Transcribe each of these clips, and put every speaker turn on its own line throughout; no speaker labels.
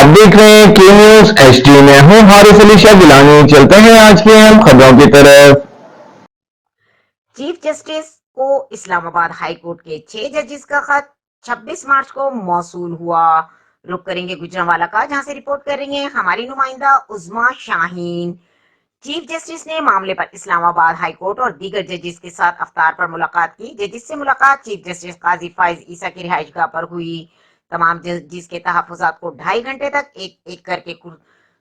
آپ دیکھ رہے ہیں کے نیوز ایچ ڈی میں ہوں حارث علی شاہ گیلانی۔ چلتے ہیں آج کی اہم خبروں کی طرف۔
چیف جسٹس کو اسلام آباد ہائی کورٹ کے 6 ججز کا خط 26 مارچ کو موصول ہوا۔ رخ کریں گے گجرانوالہ کا، جہاں سے رپورٹ کر رہی ہیں ہماری نمائندہ عظمیٰ شاہین۔ چیف جسٹس نے معاملے پر اسلام آباد ہائی کورٹ اور دیگر ججز کے ساتھ افطار پر ملاقات کی۔ ججز سے ملاقات چیف جسٹس قاضی فائز عیسیٰ کی رہائش گاہ پر ہوئی۔ تمام ججز کے تحفظات کو 2.5 گھنٹے تک ایک ایک کر کے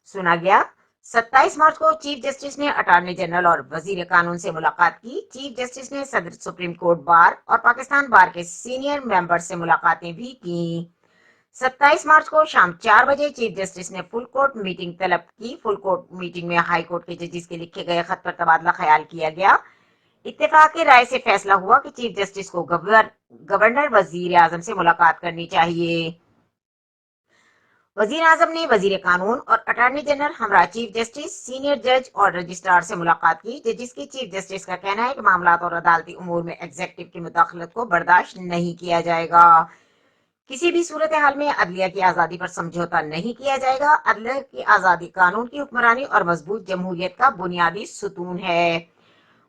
سنا گیا۔ 27 مارچ کو چیف جسٹس نے اٹارنی جنرل اور وزیر قانون سے ملاقات کی۔ چیف جسٹس نے صدر سپریم کورٹ بار اور پاکستان بار کے سینئر ممبر سے ملاقاتیں بھی کی۔ 27 مارچ کو شام 4 بجے چیف جسٹس نے فل کورٹ میٹنگ طلب کی۔ فل کورٹ میٹنگ میں ہائی کورٹ کے ججز کے لکھے گئے خط پر تبادلہ خیال کیا گیا۔ اتفاق رائے سے فیصلہ ہوا کہ چیف جسٹس کو گورنر وزیر اعظم سے ملاقات کرنی چاہیے۔ وزیر اعظم نے وزیر قانون اور اٹارنی جنرل ہمراہ چیف جسٹس، سینئر جج اور رجسٹرار سے ملاقات کی۔ ججز کی چیف جسٹس کا کہنا ہے کہ معاملات اور عدالتی امور میں ایگزیکٹو کی مداخلت کو برداشت نہیں کیا جائے گا۔ کسی بھی صورتحال میں عدلیہ کی آزادی پر سمجھوتہ نہیں کیا جائے گا۔ عدلیہ کی آزادی قانون کی حکمرانی اور مضبوط جمہوریت کا بنیادی ستون ہے۔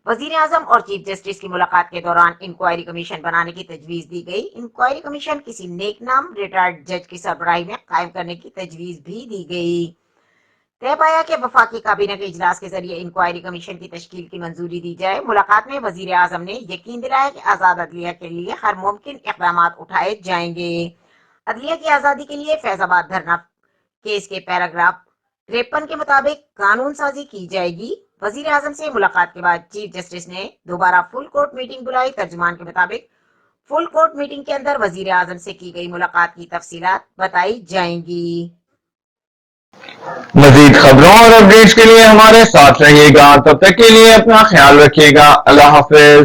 وزیر اعظم اور چیف جسٹس کی ملاقات کے دوران انکوائری کمیشن بنانے کی تجویز دی گئی۔ انکوائری کمیشن کسی نیک نام ریٹائرڈ جج کی سربراہی میں قائم کرنے کی تجویز بھی دی گئی۔ طے پایا کہ وفاقی کابینہ کے اجلاس کے ذریعے انکوائری کمیشن کی تشکیل کی منظوری دی جائے۔ ملاقات میں وزیر اعظم نے یقین دلایا کہ آزاد عدلیہ کے لیے ہر ممکن اقدامات اٹھائے جائیں گے۔ عدلیہ کی آزادی کے لیے فیض آباد دھرنا کیس کے پیراگراف 53 کے مطابق قانون سازی کی جائے گی۔ وزیر اعظم سے ملاقات کے بعد چیف جسٹس نے دوبارہ فل کورٹ میٹنگ بلائی۔ ترجمان کے مطابق فل کورٹ میٹنگ کے اندر وزیر اعظم سے کی گئی ملاقات کی تفصیلات بتائی جائیں گی۔
مزید خبروں اور اپڈیٹس کے لیے ہمارے ساتھ رہیے گا۔ تب تک کے لیے اپنا خیال رکھیے گا۔ اللہ حافظ۔